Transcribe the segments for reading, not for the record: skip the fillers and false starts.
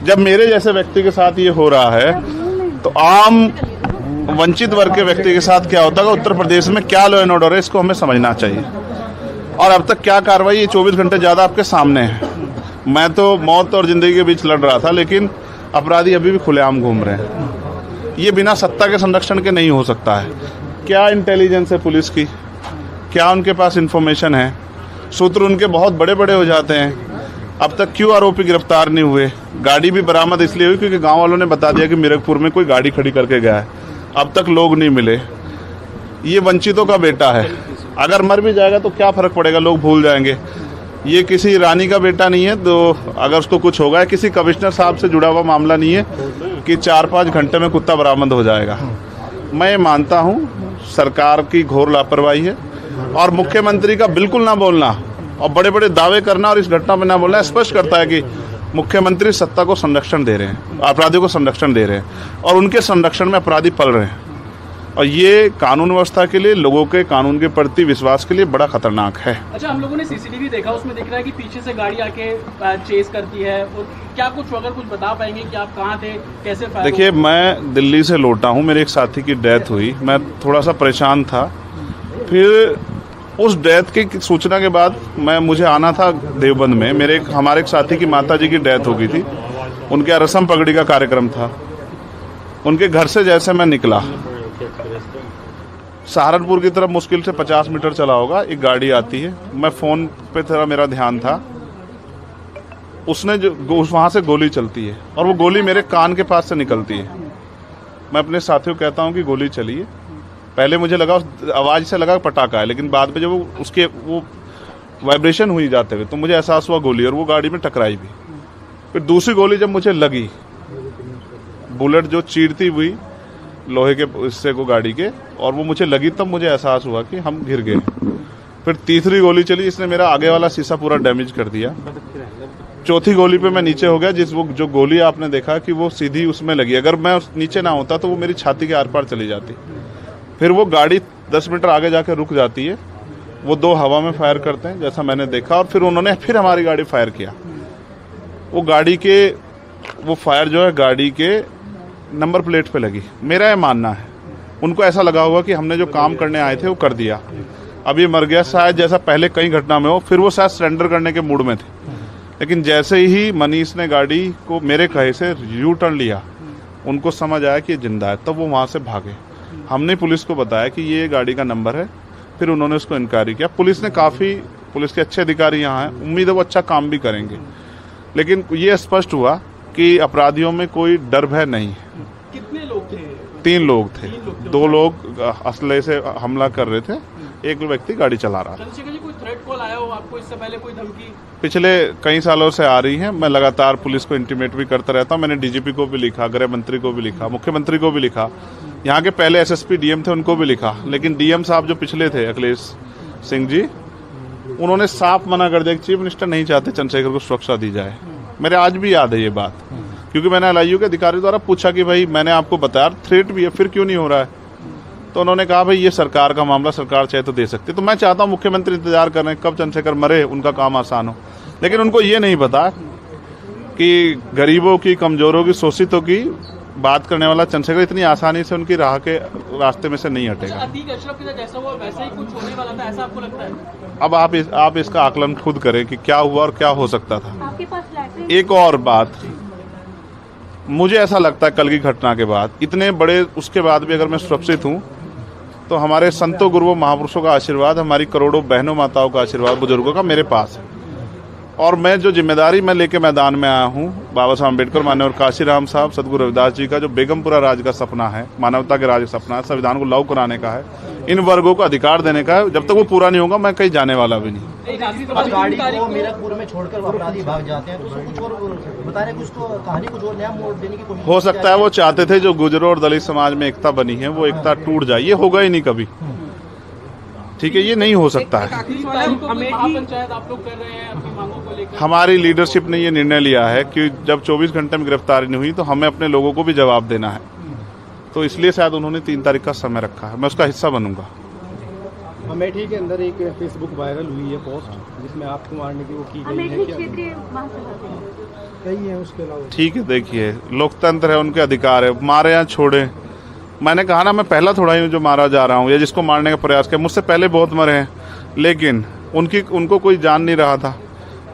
जब मेरे जैसे व्यक्ति के साथ ये हो रहा है तो आम वंचित वर्ग के व्यक्ति के साथ क्या होता है? उत्तर प्रदेश में क्या लॉ एंड ऑर्डर है, इसको हमें समझना चाहिए। और अब तक क्या कार्रवाई, ये 24 घंटे ज़्यादा आपके सामने है। मैं तो मौत और जिंदगी के बीच लड़ रहा था, लेकिन अपराधी अभी भी खुलेआम घूम रहे हैं। ये बिना सत्ता के संरक्षण के नहीं हो सकता है। क्या इंटेलिजेंस है पुलिस की, क्या उनके पास इंफॉर्मेशन है? सूत्र उनके बहुत बड़े बड़े हो जाते हैं। अब तक क्यों आरोपी गिरफ्तार नहीं हुए? गाड़ी भी बरामद इसलिए हुई क्योंकि गांव वालों ने बता दिया कि मीरकपुर में कोई गाड़ी खड़ी करके गया है। अब तक लोग नहीं मिले। ये वंचितों का बेटा है, अगर मर भी जाएगा तो क्या फर्क पड़ेगा, लोग भूल जाएंगे। ये किसी रानी का बेटा नहीं है तो अगर उसको कुछ होगा, किसी कमिश्नर साहब से जुड़ा हुआ मामला नहीं है कि 4-5 घंटे में कुत्ता बरामद हो जाएगा। मैं मानता हूँ सरकार की घोर लापरवाही है और मुख्यमंत्री का बिल्कुल ना बोलना और बड़े बड़े दावे करना और इस घटना में ना बोलना स्पष्ट करता है कि मुख्यमंत्री सत्ता को संरक्षण दे रहे हैं, अपराधियों को संरक्षण दे रहे हैं और उनके संरक्षण में अपराधी पल रहे हैं। और ये कानून व्यवस्था के लिए, लोगों के कानून के प्रति विश्वास के लिए बड़ा खतरनाक है। अच्छा, हम लोगों ने सीसीटीवी देखा, उसमें दिख रहा है कि पीछे से गाड़ी आके चेस करती है। और क्या कुछ अगर कुछ बता पाएंगे कि आप कहाँ थे, कैसे फायर? देखिए, मैं दिल्ली से लौटा हूँ, मेरे एक साथी की डेथ हुई, मैं थोड़ा सा परेशान था। फिर उस डेथ की सूचना के बाद मुझे आना था देवबंद में। हमारे एक साथी की माताजी की डेथ हो गई थी, उनके यहाँ रस्म पगड़ी का कार्यक्रम था। उनके घर से जैसे मैं निकला, सहारनपुर की तरफ मुश्किल से 50 मीटर चला होगा, एक गाड़ी आती है। मैं फ़ोन पे थोड़ा मेरा ध्यान था, उसने जो वहाँ से गोली चलती है और वो गोली मेरे कान के पास से निकलती है। मैं अपने साथियों को कहता हूँ कि गोली चली है। पहले मुझे लगा, उस आवाज़ से लगा पटाखा है, लेकिन बाद में जब उसके वो वाइब्रेशन हुई जाते हुए तो मुझे एहसास हुआ गोली, और वो गाड़ी में टकराई भी। फिर दूसरी गोली जब मुझे लगी, बुलेट जो चीरती हुई लोहे के हिस्से को गाड़ी के, और वो मुझे लगी, तब मुझे एहसास हुआ कि हम गिर गए। फिर तीसरी गोली चली, इसने मेरा आगे वाला शीशा पूरा डैमेज कर दिया। चौथी गोली पे मैं नीचे हो गया, जो गोली आपने देखा कि वो सीधी उसमें लगी। अगर मैं नीचे ना होता तो वो मेरी छाती के आर पार चली जाती। फिर वो गाड़ी 10 मीटर आगे जाकर रुक जाती है। वो 2 हवा में फायर करते हैं जैसा मैंने देखा, और फिर उन्होंने फिर हमारी गाड़ी फायर किया। वो फायर जो है गाड़ी के नंबर प्लेट पे लगी। मेरा ये मानना है उनको ऐसा लगा होगा कि हमने जो काम करने आए थे वो कर दिया, अब ये मर गया शायद, जैसा पहले कई घटना में हो। फिर वो शायद सरेंडर करने के मूड में थे, लेकिन जैसे ही मनीष ने गाड़ी को मेरे कहे से यू टर्न लिया, उनको समझ आया कि ये जिंदा है, तब वो वहाँ से भागे। हमने पुलिस को बताया कि ये गाड़ी का नंबर है, फिर उन्होंने उसको इंक्वायरी किया। पुलिस के अच्छे अधिकारी यहाँ हैं, उम्मीद है वो अच्छा काम भी करेंगे। लेकिन ये स्पष्ट हुआ कि अपराधियों में कोई डर भय नहीं है। कितने लोग थे? 3 लोग थे। 2 लोग असले से हमला कर रहे थे, एक व्यक्ति गाड़ी चला रहा था। चंद्रशेखर जी, कोई थ्रेट कॉल आया हो आपको इससे पहले, कोई धमकी? पिछले कई सालों से आ रही है। मैं लगातार पुलिस को इंटीमेट भी करता रहता हूँ। मैंने डीजीपी को भी लिखा, गृह मंत्री को भी लिखा, मुख्यमंत्री को भी लिखा, यहाँ के पहले एसएसपी डीएम थे उनको भी लिखा। लेकिन डीएम साहब जो पिछले थे, अखिलेश सिंह जी, उन्होंने साफ मना कर दिया कि चीफ मिनिस्टर नहीं चाहते चंद्रशेखर को सुरक्षा दी जाए। मेरे आज भी याद है ये बात, क्योंकि मैंने एलआईयू के अधिकारी द्वारा पूछा कि भाई मैंने आपको बताया थ्रेट भी है, फिर क्यों नहीं हो रहा है? तो उन्होंने कहा भाई ये सरकार का मामला, सरकार चाहे तो दे सकती। तो मैं चाहता हूँ मुख्यमंत्री इंतजार कर रहे हैं कब चंद्रशेखर मरे, उनका काम आसान हो। लेकिन उनको ये नहीं पता कि गरीबों की, कमजोरों की, शोषितों की बात करने वाला चंद्रशेखर इतनी आसानी से उनकी रास्ते में से नहीं हटेगा। अतीक अशरफ के साथ जैसा हुआ वैसा ही कुछ होने वाला था, ऐसा आपको लगता है? अब आप इसका आकलन खुद करें कि क्या हुआ और क्या हो सकता था। आपके पास एक और बात, मुझे ऐसा लगता है कल की घटना के बाद, इतने बड़े उसके बाद भी अगर मैं सुरक्षित हूँ तो हमारे संतों, गुरुओं, महापुरुषों का आशीर्वाद, हमारी करोड़ों बहनों माताओं का आशीर्वाद, बुजुर्गों का मेरे पास है। और मैं जो जिम्मेदारी मैं लेके मैदान में आया हूँ, बाबा साहब अम्बेडकर, माननीय काशीराम साहब, सदगुरु रविदास जी का जो बेगमपुरा राज का सपना है, मानवता के राज का सपना है, संविधान को लागू कराने का है, इन वर्गों को अधिकार देने का है, जब तक वो पूरा नहीं होगा मैं कहीं जाने वाला भी नहीं। गाड़ी को मीरकपुर में छोड़कर अपराधी भाग जाते हैं, तो उसको कुछ और बता रहे, कुछ तो कहानी कुछ और नया मोड़ देने की कोशिश हो सकता है वो चाहते थे जो गुजरों और दलित समाज में एकता बनी है वो एकता टूट जाए। ये होगा ही नहीं कभी, ठीक है, ये नहीं हो सकता है। पंचायत आप लोग कर रहे हैं अपनी मांगों को लेकर? हमारी लीडरशिप ने ये निर्णय लिया है कि जब 24 घंटे में गिरफ्तारी नहीं हुई तो हमें अपने लोगों को भी जवाब देना है, तो इसलिए शायद उन्होंने 3 तारीख का समय रखा है। मैं उसका हिस्सा बनूंगा। अमेठी के अंदर एक फेसबुक वायरल हुई है पोस्ट जिसमें आपको मारने की वो की गई है, क्या? कई हैं उसके अलावा। ठीक है, देखिए लोकतंत्र है, उनके अधिकार है, मारे या छोड़े। मैंने कहा ना, मैं पहला थोड़ा ही हूँ जो मारा जा रहा हूँ या जिसको मारने का प्रयास किया। मुझसे पहले बहुत मरे हैं, लेकिन उनको कोई जान नहीं रहा था।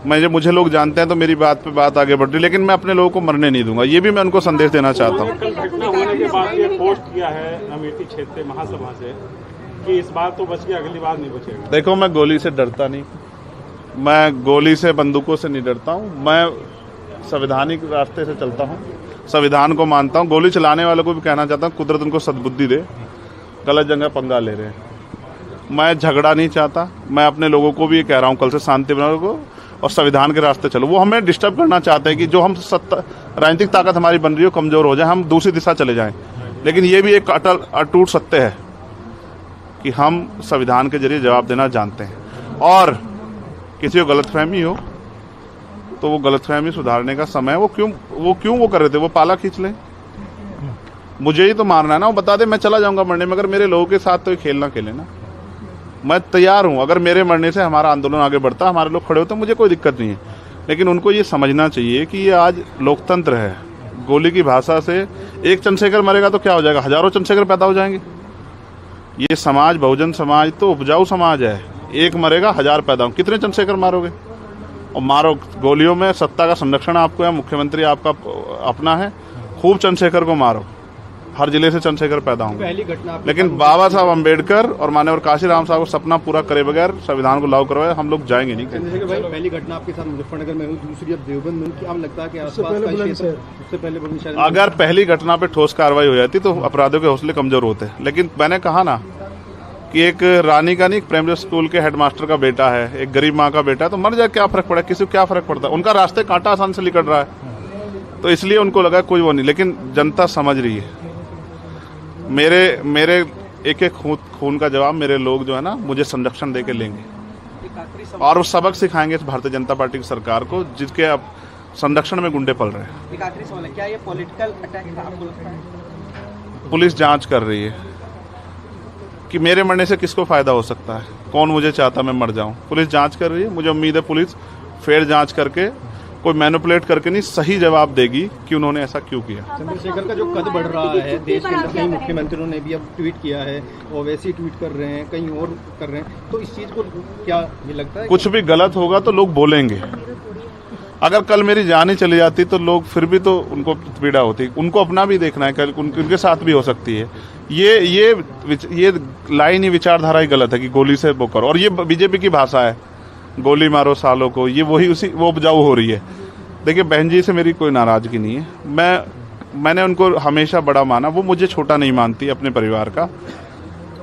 मुझे लोग जानते हैं तो मेरी बात पे बात आगे बढ़ रही, लेकिन मैं अपने लोगों को मरने नहीं दूंगा। ये भी मैं उनको संदेश देना चाहता हूँ। कल घटना होने के बाद ये पोस्ट किया है अमेठी क्षेत्रीय महासभा से कि इस बार तो बच गया, अगली बार नहीं बचेगा। देखो, मैं गोली से डरता नहीं, मैं गोली से, बंदूकों से नहीं डरता हूँ। मैं संवैधानिक रास्ते से चलता हूँ, संविधान को मानता हूँ। गोली चलाने वालों को भी कहना चाहता हूँ, कुदरत उनको सद्बुद्धि दे, गलत जगह पंगा ले रहे हैं। मैं झगड़ा नहीं चाहता, मैं अपने लोगों को भी ये कह रहा हूँ, कल से शांति बनाओ को और संविधान के रास्ते चलो। वो हमें डिस्टर्ब करना चाहते हैं कि जो हम राजनीतिक ताकत हमारी बन रही हो कमजोर हो जाए, हम दूसरी दिशा चले जाएं। लेकिन ये भी एक अटूट सत्य है कि हम संविधान के जरिए जवाब देना जानते हैं, और किसी को गलतफहमी हो तो वो गलतफहमी सुधारने का समय है। वो क्यों वो कर रहे थे, वो पाला खींच लें। मुझे ही तो मारना है ना, वो बता दे मैं चला जाऊंगा मरने, मगर मेरे लोगों के साथ तो ये खेल ना खेले ना। मैं तैयार हूं, अगर मेरे मरने से हमारा आंदोलन आगे बढ़ता, हमारे लोग खड़े होते, मुझे कोई दिक्कत नहीं है। लेकिन उनको ये समझना चाहिए कि ये आज लोकतंत्र है। गोली की भाषा से एक चंद्रशेखर मरेगा तो क्या हो जाएगा, हजारों चंद्रशेखर पैदा हो जाएंगे। ये समाज, बहुजन समाज तो उपजाऊ समाज है। एक मरेगा, हजार पैदा हो, कितने चंद्रशेखर मारोगे? और मारो गोलियों में, सत्ता का संरक्षण आपको है, मुख्यमंत्री आपका अपना है, खूब चंद्रशेखर को मारो, हर जिले से चंद्रशेखर पैदा होंगे। पहली घटना लेकिन बाबा साहब अम्बेडकर और माननीय काशीराम साहब को सपना पूरा करे बगैर संविधान को लागू करवाए हम लोग जाएंगे नहीं। चंद्रशेखर भाई, पहली घटना आपके साथ मुजफ्फरनगर में हुई, दूसरी अब देवबंद में, क्या लगता है कि आसपास का क्षेत्र, उससे पहले बुलंदशहर, अगर पहली घटना पे ठोस कार्रवाई हो जाती तो अपराधियों के हौसले कमजोर होते। लेकिन मैंने कहा ना कि एक रानी का नहीं, एक प्राइमरी स्कूल के हेडमास्टर का बेटा है, एक गरीब माँ का बेटा है, तो मर जाए, क्या फर्क पड़ा, किसी को क्या फर्क पड़ता है? उनका रास्ते कांटा आसान से निकल रहा है, तो इसलिए उनको लगा कोई वो नहीं। लेकिन जनता समझ रही है। मेरे एक एक खून का जवाब मेरे लोग जो है ना, मुझे संरक्षण देके लेंगे और वो सबक सिखाएंगे इस भारतीय जनता पार्टी की सरकार को, जिसके अब संरक्षण में गुंडे पल रहे हैं। एक आखिरी सवाल है, क्या ये पॉलिटिकल अटैक था आपको लगता है? पुलिस जांच कर रही है कि मेरे मरने से किसको फायदा हो सकता है, कौन मुझे चाहता मैं मर जाऊं। पुलिस जांच कर रही है, मुझे उम्मीद है पुलिस फेयर जांच करके, कोई मैनिपुलेट करके नहीं, सही जवाब देगी कि उन्होंने ऐसा क्यों किया। चंद्रशेखर का जो कद बढ़ रहा है देश के अंदर, कई मुख्यमंत्रियों ने भी अब ट्वीट किया है, ओवैसी ट्वीट कर रहे हैं, कहीं और कर रहे हैं, तो इस चीज को क्या ये लगता है? कुछ भी गलत होगा तो लोग बोलेंगे। अगर कल मेरी जान ही चली जाती तो लोग फिर भी तो उनको पीड़ा होती, उनको अपना भी देखना है, कल उनके साथ भी हो सकती है। ये लाइन ही, विचारधारा ही गलत है कि गोली से वो करो, और ये बीजेपी की भाषा है, गोली मारो सालों को, ये वो उपजाऊ हो रही है। देखिए, बहन जी से मेरी कोई नाराजगी नहीं है, मैंने उनको हमेशा बड़ा माना, वो मुझे छोटा नहीं मानती अपने परिवार का।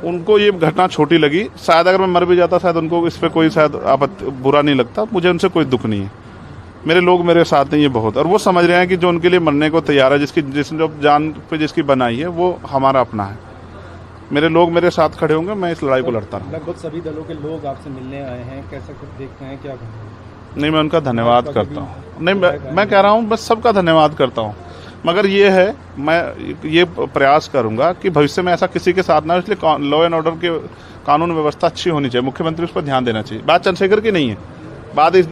उनको ये घटना छोटी लगी, शायद अगर मैं मर भी जाता शायद उनको इस पर कोई शायद बुरा नहीं लगता, मुझे उनसे कोई दुख नहीं है। मेरे लोग मेरे साथ नहीं है बहुत, और वो समझ रहे हैं कि जो उनके लिए मरने को तैयार है, जिसने जान पे जिसकी बनाई है, वो हमारा अपना है। मेरे लोग मेरे साथ खड़े होंगे, मैं इस लड़ाई को लड़ता रहूँ। लगभग सभी दलों के लोग आपसे मिलने आए हैं, कैसा कुछ देखते हैं, क्या नहीं, मैं उनका धन्यवाद करता हूँ। नहीं, मैं कह रहा हूँ बस सबका धन्यवाद करता हूँ, मगर ये है, मैं ये प्रयास करूंगा कि भविष्य में ऐसा किसी के साथ ना हो, इसलिए लॉ एंड ऑर्डर की कानून व्यवस्था अच्छी होनी चाहिए, मुख्यमंत्री उस पर ध्यान देना चाहिए। बात चंद्रशेखर की नहीं है, बात इस